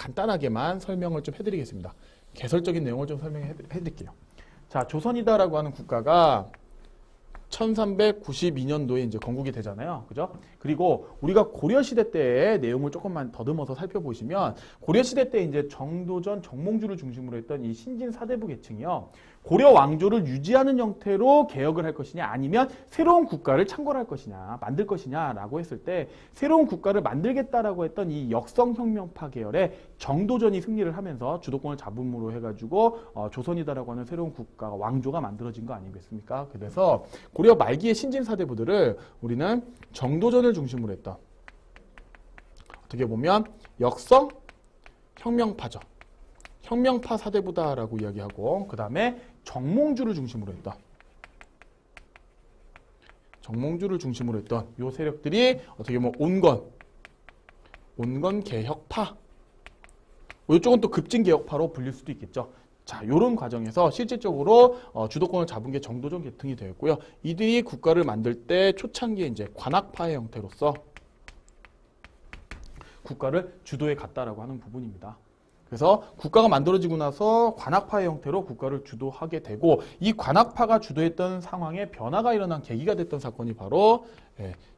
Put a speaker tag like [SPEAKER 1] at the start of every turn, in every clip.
[SPEAKER 1] 간단하게만 설명을 좀 해드리겠습니다. 개설적인 내용을 좀 설명해드릴게요. 자, 조선이다라고 하는 국가가 1392년도에 이제 건국이 되잖아요. 그죠? 그리고 우리가 고려시대 때의 내용을 조금만 더듬어서 살펴보시면 고려시대 때 이제 정도전, 정몽주를 중심으로 했던 이 신진 사대부 계층이요. 고려 왕조를 유지하는 형태로 개혁을 할 것이냐 아니면 새로운 국가를 창건할 것이냐 만들 것이냐라고 했을 때 새로운 국가를 만들겠다라고 했던 이 역성혁명파 계열의 정도전이 승리를 하면서 주도권을 잡음으로 해가지고 조선이다라고 하는 새로운 국가 왕조가 만들어진 거 아니겠습니까? 그래서 고려 말기의 신진 사대부들을 우리는 정도전을 중심으로 했던 어떻게 보면 역성혁명파죠. 혁명파 사대부다라고 이야기하고 그 다음에 정몽주를 중심으로 했던 요 세력들이 어떻게 보면 온건 개혁파 이쪽은 또 급진 개혁파로 불릴 수도 있겠죠. 자, 요런 과정에서 실질적으로 주도권을 잡은 게 정도전 계층이 되었고요. 이들이 국가를 만들 때 초창기에 이제 관학파의 형태로서 국가를 주도해 갔다라고 하는 부분입니다. 그래서 국가가 만들어지고 나서 관학파의 형태로 국가를 주도하게 되고 이 관학파가 주도했던 상황에 변화가 일어난 계기가 됐던 사건이 바로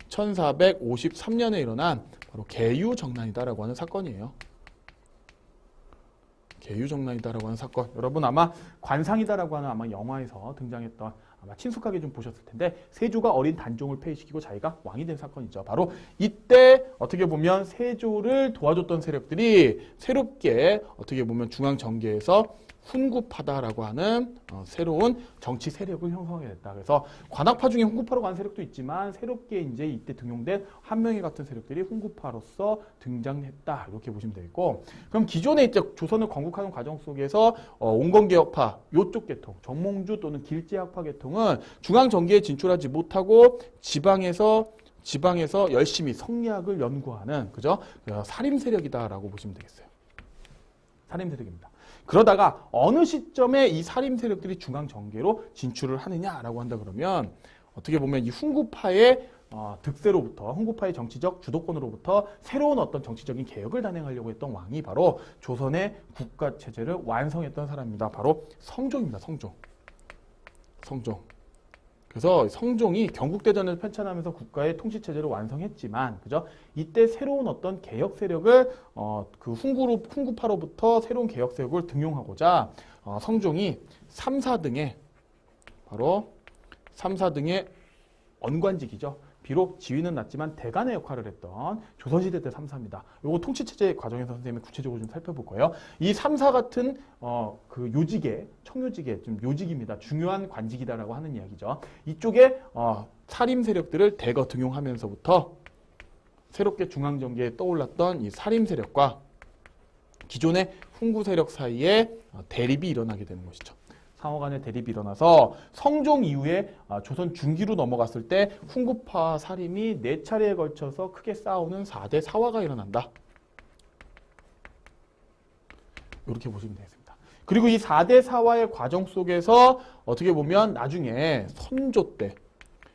[SPEAKER 1] 1453년에 일어난 바로 계유정난이다라고 하는 사건이에요. 계유정난이다라고 하는 사건. 여러분 아마 관상이다라고 하는 아마 영화에서 등장했던 아마 친숙하게 좀 보셨을 텐데 세조가 어린 단종을 폐위시키고 자기가 왕이 된 사건이죠. 바로 이때 어떻게 보면 세조를 도와줬던 세력들이 새롭게 어떻게 보면 중앙 정계에서 훈구파다라고 하는 새로운 정치 세력을 형성하게 됐다. 그래서 관학파 중에 훈구파로 가는 세력도 있지만 새롭게 이제 이때 등용된 한명회 같은 세력들이 훈구파로서 등장했다. 이렇게 보시면 되겠고, 그럼 기존에 이제 조선을 건국하는 과정 속에서 온건개혁파 요쪽 계통, 정몽주 또는 길제학파 계통은 중앙 정계에 진출하지 못하고 지방에서 열심히 성리학을 연구하는 그죠? 사림 세력이다라고 보시면 되겠어요. 사림 세력입니다. 그러다가 어느 시점에 이 사림 세력들이 중앙 정계로 진출을 하느냐라고 한다 그러면 어떻게 보면 이 훈구파의 득세로부터 훈구파의 정치적 주도권으로부터 새로운 어떤 정치적인 개혁을 단행하려고 했던 왕이 바로 조선의 국가 체제를 완성했던 사람입니다. 바로 성종입니다. 성종. 그래서 성종이 경국대전을 펼쳐나면서 국가의 통치체제를 완성했지만, 그죠? 이때 새로운 어떤 개혁 세력을, 훈구파로부터 새로운 개혁 세력을 등용하고자, 성종이 3사등의 언관직이죠. 비록 지위는 낮지만 대간의 역할을 했던 조선시대 때 3사입니다. 요거 통치체제 과정에서 선생님이 구체적으로 좀 살펴볼 거예요. 이 3사 같은 그 요직의 청요직의 좀 요직입니다. 중요한 관직이다라고 하는 이야기죠. 이쪽에 사림 세력들을 대거 등용하면서부터 새롭게 중앙 정계에 떠올랐던 이 사림 세력과 기존의 훈구 세력 사이에 대립이 일어나게 되는 것이죠. 상호 간의 대립이 일어나서 성종 이후에 조선 중기로 넘어갔을 때 훈구파 사림이 4차례에 걸쳐서 크게 싸우는 4대 사화가 일어난다. 이렇게 보시면 되겠습니다. 그리고 이 4대 사화의 과정 속에서 어떻게 보면 나중에 선조 때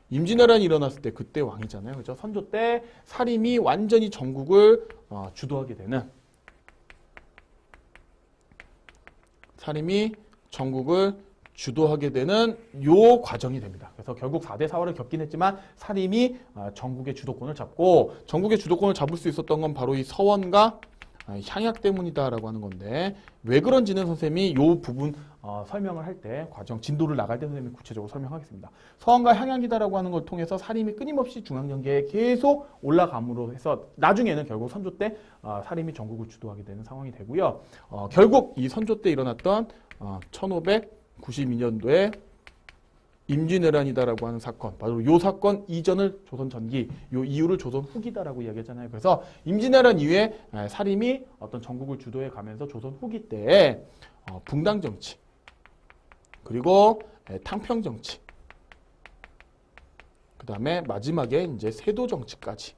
[SPEAKER 1] 임진왜란이 일어났을 때 그때 왕이잖아요. 그죠? 선조 때 사림이 완전히 전국을 주도하게 되는 요 과정이 됩니다. 그래서 결국 4대 사화를 겪긴 했지만 사림이 전국의 주도권을 잡고 전국의 주도권을 잡을 수 있었던 건 바로 이 서원과 향약 때문이다라고 하는 건데 왜 그런지는 선생님이 요 부분 설명을 할 때 과정 진도를 나갈 때 선생님이 구체적으로 설명하겠습니다. 서원과 향약이다라고 하는 걸 통해서 사림이 끊임없이 중앙정계에 계속 올라감으로 해서 나중에는 결국 선조 때 사림이 전국을 주도하게 되는 상황이 되고요. 결국 이 선조 때 일어났던 1592년도에 임진왜란이다라고 하는 사건, 바로 요 사건 이전을 조선 전기, 요 이후를 조선 후기다라고 이야기하잖아요. 그래서 임진왜란 이후에 사림이 어떤 전국을 주도해 가면서 조선 후기 때에 붕당 정치, 그리고 탕평 정치, 그 다음에 마지막에 이제 세도 정치까지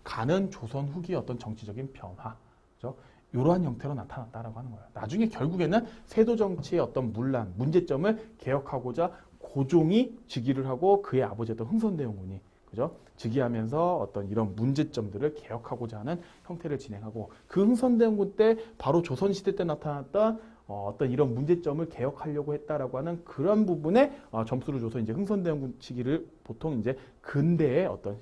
[SPEAKER 1] 가는 조선 후기의 어떤 정치적인 변화, 그죠? 이러한 형태로 나타났다라고 하는 거예요. 나중에 결국에는 세도 정치의 어떤 문제점을 개혁하고자 고종이 즉위를 하고 그의 아버지였던 흥선대원군이 그죠? 즉위하면서 어떤 이런 문제점들을 개혁하고자 하는 형태를 진행하고 그 흥선대원군 때 바로 조선시대 때 나타났던 어떤 이런 문제점을 개혁하려고 했다라고 하는 그런 부분에 점수를 줘서 이제 흥선대원군 시기를 보통 이제 근대의 어떤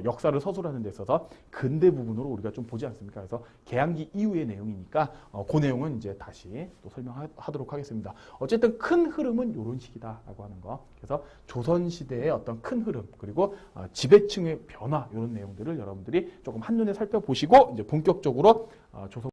[SPEAKER 1] 역사를 서술하는 데 있어서 근대 부분으로 우리가 좀 보지 않습니까? 그래서 개항기 이후의 내용이니까 그 내용은 이제 다시 또 설명하도록 하겠습니다. 어쨌든 큰 흐름은 이런 식이다라고 하는 거. 그래서 조선시대의 어떤 큰 흐름 그리고 지배층의 변화 이런 내용들을 여러분들이 조금 한눈에 살펴보시고 이제 본격적으로 조선